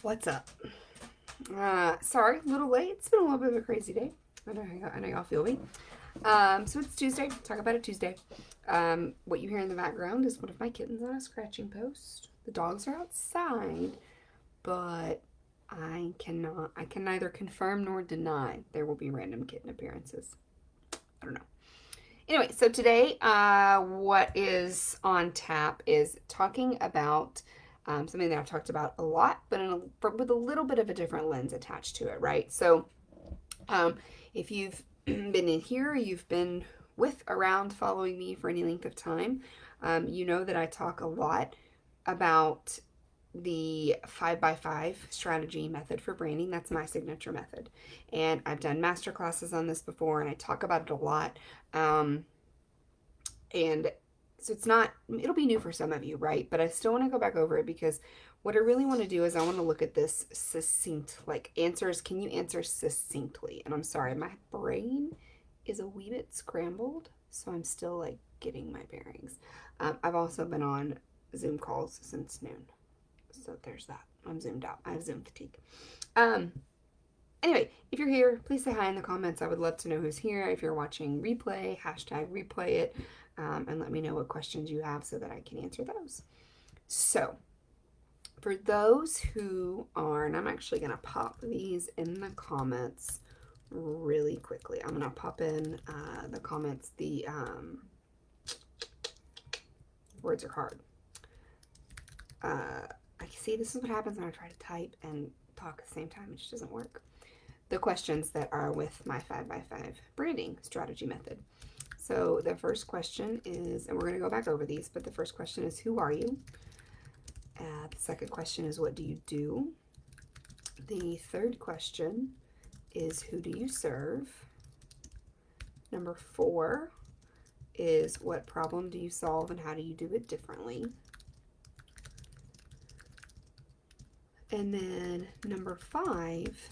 What's up? Sorry, a little late. It's been a little bit of a crazy day. I know y'all feel me. So it's Tuesday. Talk about it Tuesday. What you hear in the background is one of my kittens on a scratching post. The dogs are outside, but I can neither confirm nor deny there will be random kitten appearances. I don't know. Anyway, so today, what is on tap is talking about something that I've talked about a lot, but with a little bit of a different lens attached to it, right? So, um, if you've been in here, you've been around following me for any length of time, you know that I talk a lot about the 5x5 strategy method for branding. That's my signature method. And I've done master classes on this before and I talk about it a lot. Um, and so it'll be new for some of you, right? But I still want to go back over it because what I really want to do is I want to look at this succinct, like answers. Can you answer succinctly? And I'm sorry, my brain is a wee bit scrambled, so I'm still like getting my bearings. I've also been on Zoom calls since noon. So there's that. I'm zoomed out. I have Zoom fatigue. Um, anyway, if you're here, please say hi in the comments. I would love to know who's here. If you're watching replay, hashtag replay it, and let me know what questions you have so that I can answer those. So, for those who are, and I'm actually going to pop these in the comments really quickly. I'm going to pop in the comments. The words are hard. I see this is what happens when I try to type and talk at the same time. It just doesn't work. The questions that are with my 5x5 branding strategy method. So the first question is, and we're going to go back over these, but the first question is, who are you? The second question is, what do you do? The third question is, who do you serve? Number 4 is, what problem do you solve and how do you do it differently? And then number 5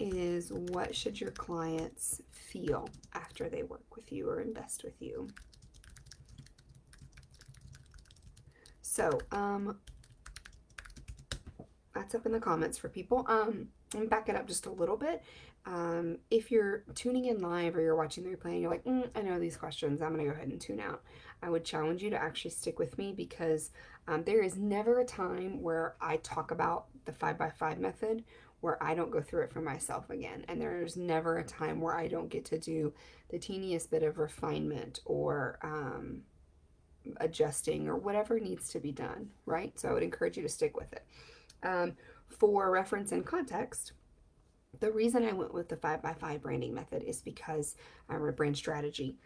is, what should your clients feel after they work with you or invest with you? So, that's up in the comments for people. Let me back it up just a little bit. If you're tuning in live or you're watching the replay and you're like, I know these questions, I'm going to go ahead and tune out. I would challenge you to actually stick with me because there is never a time where I talk about the 5x5 method where I don't go through it for myself again. And there's never a time where I don't get to do the teeniest bit of refinement or adjusting or whatever needs to be done, right? So I would encourage you to stick with it. For reference and context, the reason I went with the 5x5 branding method is because or brand strategy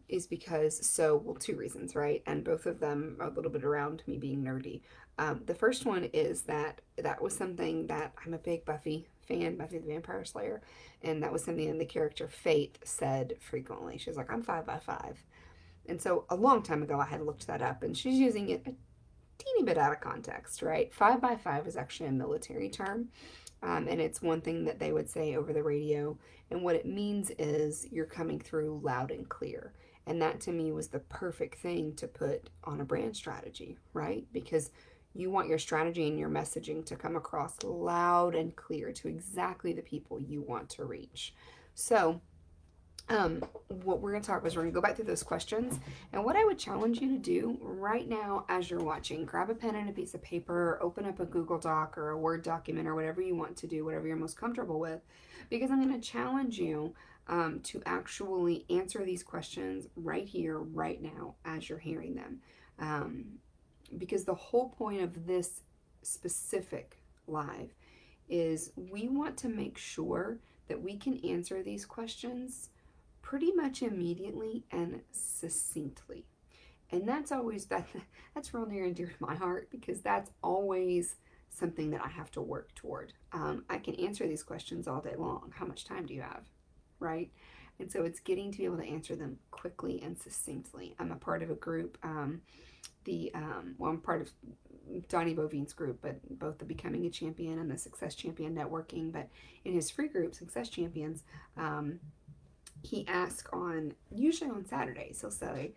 is because well, 2 reasons, right? And both of them are a little bit around me being nerdy. The first one is that was something that I'm a big Buffy fan, Buffy the Vampire Slayer, and that was something that the character Fate said frequently. She's like, I'm 5x5. And so a long time ago, I had looked that up, and she's using it a teeny bit out of context, right? 5x5 is actually a military term. And it's one thing that they would say over the radio. And what it means is you're coming through loud and clear. And that to me was the perfect thing to put on a brand strategy, right? Because you want your strategy and your messaging to come across loud and clear to exactly the people you want to reach. So, what we're going to talk about is we're going to go back through those questions. And what I would challenge you to do right now as you're watching, grab a pen and a piece of paper, open up a Google Doc or a Word document or whatever you want to do, whatever you're most comfortable with, because I'm going to challenge you to actually answer these questions right here, right now, as you're hearing them. Because the whole point of this specific live is we want to make sure that we can answer these questions pretty much immediately and succinctly. And that's real near and dear to my heart because that's always something that I have to work toward. I can answer these questions all day long. How much time do you have? Right? And so it's getting to be able to answer them quickly and succinctly. I'm a part of a group, I'm part of Donnie Bovine's group, but both the Becoming a Champion and the Success Champion Networking. But in his free group, Success Champions, he asks usually on Saturdays, he'll say,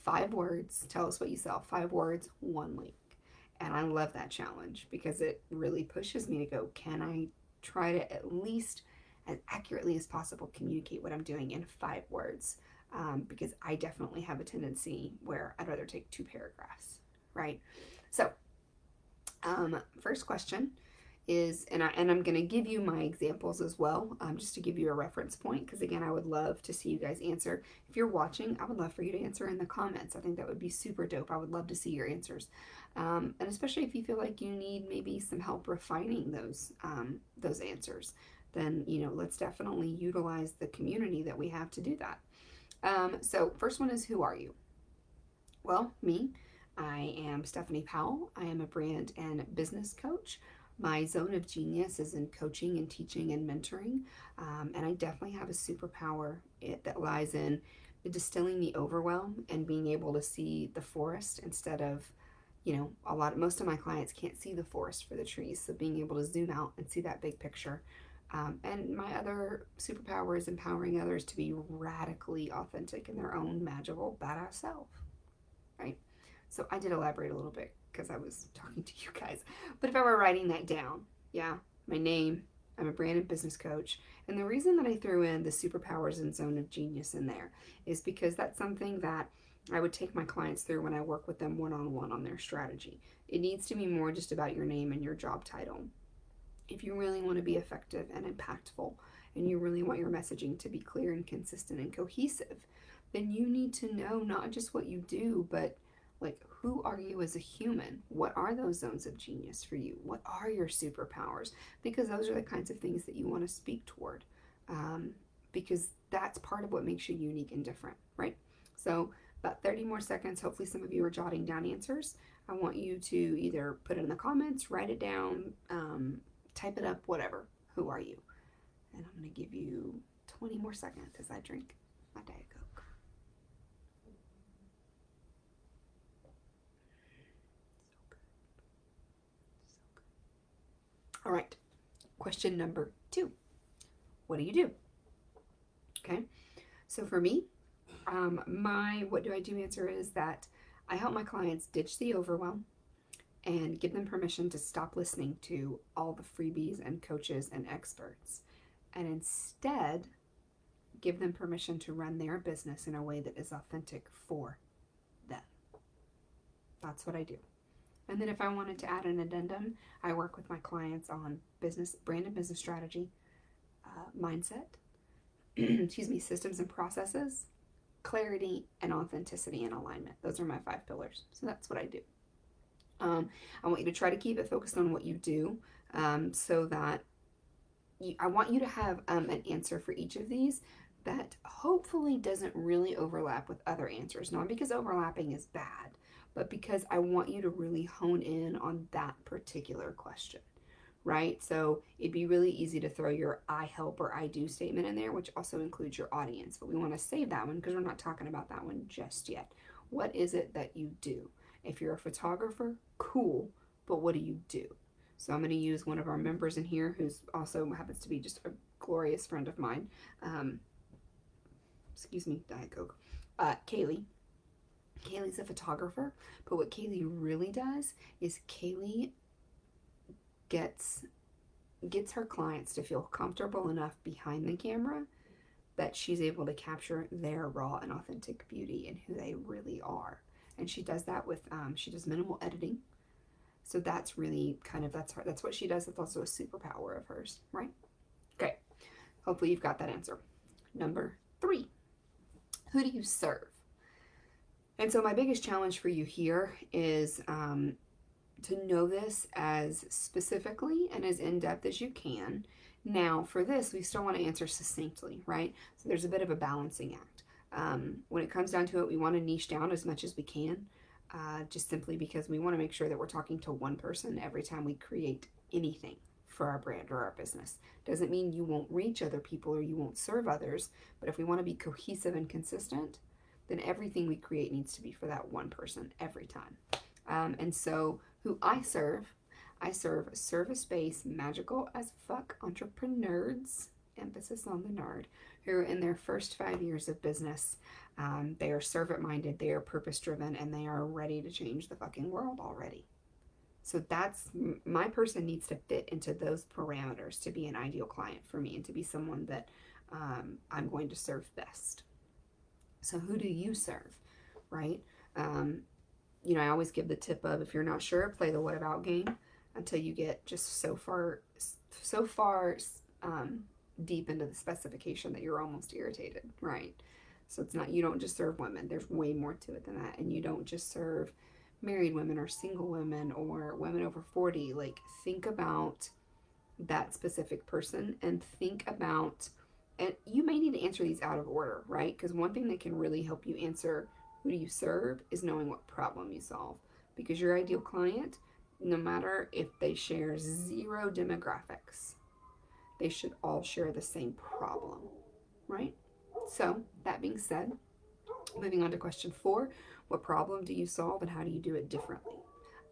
5 words, tell us what you sell, 5 words, 1 link. And I love that challenge because it really pushes me to go, can I try to at least as accurately as possible communicate what I'm doing in 5 words? Because I definitely have a tendency where I'd rather take 2 paragraphs, right? So, first question is, I'm going to give you my examples as well, just to give you a reference point, because again, I would love to see you guys answer. If you're watching, I would love for you to answer in the comments. I think that would be super dope. I would love to see your answers, and especially if you feel like you need maybe some help refining those answers, then let's definitely utilize the community that we have to do that. So first one is, who are you? Well, me. I am Stephanie Powell. I am a brand and business coach. My zone of genius is in coaching and teaching and mentoring. And I definitely have a superpower that lies in distilling the overwhelm and being able to see the forest instead of, most of my clients can't see the forest for the trees. So being able to zoom out and see that big picture. And my other superpower is empowering others to be radically authentic in their own magical, badass self, right? So I did elaborate a little bit because I was talking to you guys. But if I were writing that down, yeah, my name, I'm a brand and business coach. And the reason that I threw in the superpowers and zone of genius in there is because that's something that I would take my clients through when I work with them one-on-one on their strategy. It needs to be more just about your name and your job title. If you really want to be effective and impactful, and you really want your messaging to be clear and consistent and cohesive, then you need to know not just what you do, but like, who are you as a human? What are those zones of genius for you? What are your superpowers? Because those are the kinds of things that you want to speak toward, because that's part of what makes you unique and different, right? So about 30 more seconds. Hopefully some of you are jotting down answers. I want you to either put it in the comments, write it down, type it up, whatever. Who are you? And I'm going to give you 20 more seconds as I drink my Diet Coke. All right, question number 2. What do you do? Okay, so for me, my what do I do answer is that I help my clients ditch the overwhelm and give them permission to stop listening to all the freebies and coaches and experts, and instead give them permission to run their business in a way that is authentic for them. That's what I do. And then if I wanted to add an addendum, I work with my clients on business, brand and business strategy, mindset, systems and processes, clarity, and authenticity and alignment. Those are my 5 pillars. So that's what I do. I want you to try to keep it focused on what you do, so that I want you to have an answer for each of these that hopefully doesn't really overlap with other answers. Not because overlapping is bad, but because I want you to really hone in on that particular question, right? So it'd be really easy to throw your I help or I do statement in there, which also includes your audience, but we want to save that one because we're not talking about that one just yet. What is it that you do? If you're a photographer, cool, but what do you do? So I'm going to use one of our members in here who's also happens to be just a glorious friend of mine. Diet Coke. Kaylee. Kaylee's a photographer, but what Kaylee really does is Kaylee gets her clients to feel comfortable enough behind the camera that she's able to capture their raw and authentic beauty and who they really are. And she does that with she does minimal editing. So that's really that's what she does. That's also a superpower of hers, right? Okay. Hopefully you've got that answer. Number 3. Who do you serve? And so my biggest challenge for you here is to know this as specifically and as in-depth as you can. Now, for this, we still want to answer succinctly, right? So there's a bit of a balancing act. When it comes down to it, we want to niche down as much as we can, just simply because we want to make sure that we're talking to one person every time we create anything for our brand or our business. Doesn't mean you won't reach other people or you won't serve others, but if we want to be cohesive and consistent, then everything we create needs to be for that one person every time. And so who I serve service-based, magical as fuck entrepreneurs, emphasis on the nerd, who are in their first 5 years of business. They are servant-minded, they are purpose-driven, and they are ready to change the fucking world already. So that's my person needs to fit into those parameters to be an ideal client for me and to be someone that I'm going to serve best. So who do you serve, right? Um, I always give the tip of, if you're not sure, play the what about game until you get just so far um, deep into the specification that you're almost irritated, right? So it's not, you don't just serve women. There's way more to it than that. And you don't just serve married women or single women or women over 40. Like, think about that specific person and think about, and you may need to answer these out of order, right? Because one thing that can really help you answer who do you serve is knowing what problem you solve. Because your ideal client, no matter if they share zero demographics, they should all share the same problem, right? So, that being said, moving on to question 4, what problem do you solve and how do you do it differently?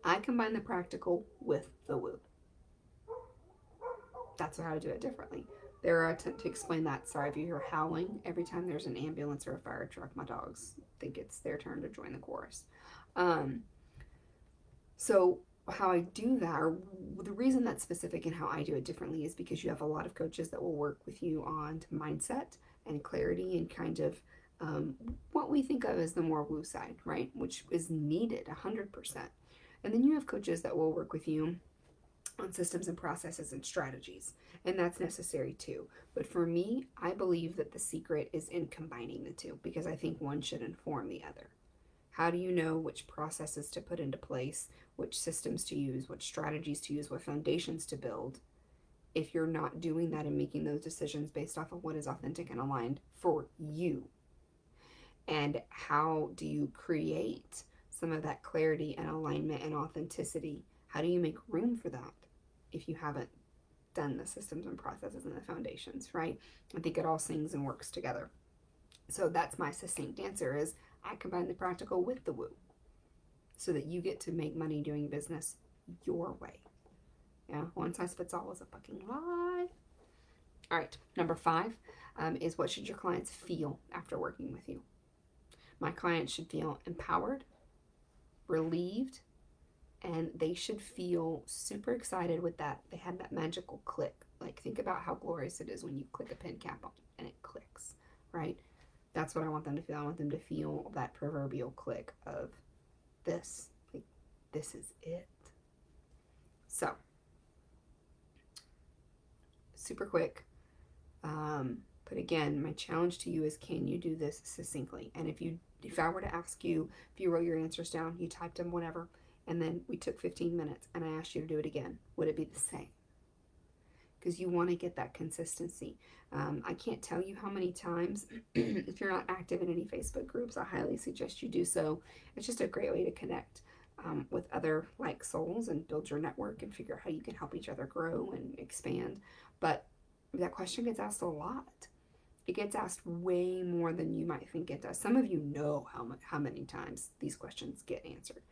I combine the practical with the woo. That's how I do it differently. There are, to explain that, sorry if you hear howling every time there's an ambulance or a fire truck. My dogs think it's their turn to join the chorus. Um, so how I do that, or the reason that's specific and how I do it differently, is because you have a lot of coaches that will work with you on mindset and clarity and kind of what we think of as the more woo side, right? Which is needed 100%. And then you have coaches that will work with you on systems and processes and strategies, and that's necessary too. But for me, I believe that the secret is in combining the two, because I think one should inform the other. How do you know which processes to put into place, which systems to use, what strategies to use, what foundations to build, if you're not doing that and making those decisions based off of what is authentic and aligned for you? And how do you create some of that clarity and alignment and authenticity? How do you make room for that if you haven't done the systems and processes and the foundations, right? I think it all sings and works together. So that's my succinct answer, is I combine the practical with the woo so that you get to make money doing business your way. Yeah, one size fits all is a fucking lie. All right, number 5 is, what should your clients feel after working with you? My clients should feel empowered, relieved, and they should feel super excited with that. They had that magical click. Like, think about how glorious it is when you click a pen cap on and it clicks, right? That's what I want them to feel. I want them to feel that proverbial click of this. Like, this is it. So, super quick. But again, my challenge to you is, can you do this succinctly? And if I were to ask you, if you wrote your answers down, you typed them, whatever, and then we took 15 minutes and I asked you to do it again, would it be the same? Because you want to get that consistency. I can't tell you how many times, if you're not active in any Facebook groups, I highly suggest you do so. It's just a great way to connect with other like souls and build your network and figure out how you can help each other grow and expand. But that question gets asked a lot. It gets asked way more than you might think it does. Some of you know how many times these questions get answered.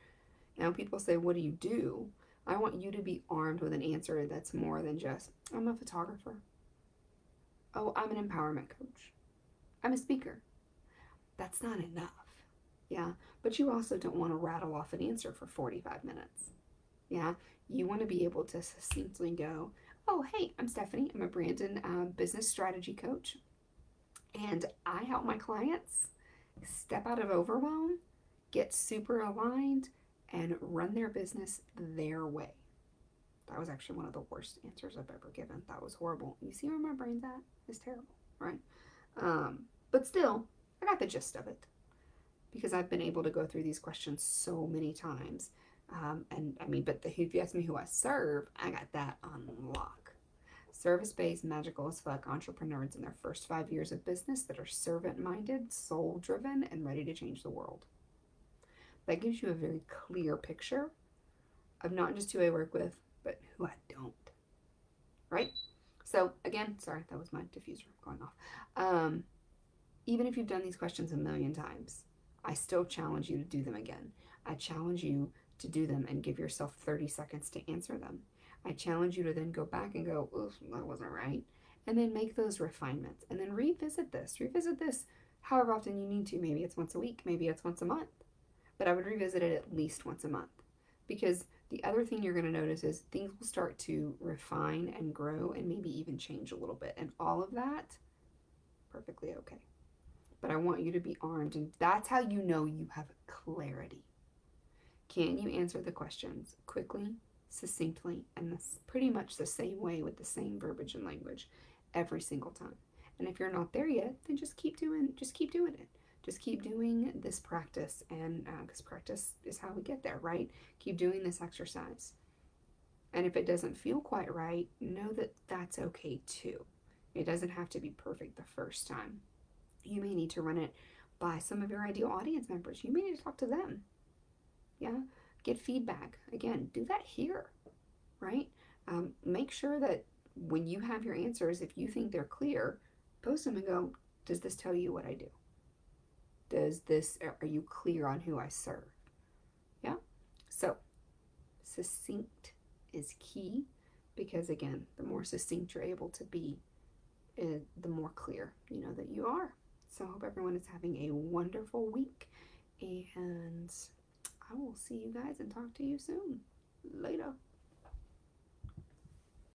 Now, people say, what do you do? I want you to be armed with an answer that's more than just, I'm a photographer. Oh, I'm an empowerment coach. I'm a speaker. That's not enough. Yeah. But you also don't want to rattle off an answer for 45 minutes. Yeah. You want to be able to succinctly go, oh, hey, I'm Stephanie. I'm a brand and business strategy coach. And I help my clients step out of overwhelm, get super aligned, and run their business their way. That was actually one of the worst answers I've ever given. That was horrible. You see where my brain's at? It's terrible, right? But still, I got the gist of it, because I've been able to go through these questions so many times. And I mean, but if you ask me who I serve, I got that on lock. Service-based, magical as fuck entrepreneurs in their first 5 years of business that are servant-minded, soul-driven, and ready to change the world. That gives you a very clear picture of not just who I work with, but who I don't. Right? So again, sorry, that was my diffuser going off. Even if you've done these questions a million times, I still challenge you to do them again. I challenge you to do them and give yourself 30 seconds to answer them. I challenge you to then go back and go, oof, that wasn't right. And then make those refinements. And then revisit this. Revisit this however often you need to. Maybe it's once a week. Maybe it's once a month. But I would revisit it at least once a month. Because The other thing you're going to notice is things will start to refine and grow and maybe even change a little bit. And all of that, perfectly okay. But I want you to be armed, and that's how you know you have clarity. Can you answer the questions quickly, succinctly, and this pretty much the same way with the same verbiage and language every single time? And if you're not there yet, then just keep doing it. Just keep doing this practice, and because practice is how we get there, right? Keep doing this exercise. And if it doesn't feel quite right, know that that's okay too. It doesn't have to be perfect the first time. You may need to run it by some of your ideal audience members. You may need to talk to them. Yeah, get feedback. Again, do that here, right? Make sure that when you have your answers, if you think they're clear, post them and go, does this tell you what I do? Are you clear on who I serve? Yeah. So succinct is key, because again, the more succinct you're able to be, the more clear you know that you are. So I hope everyone is having a wonderful week, and I will see you guys and talk to you soon. Later.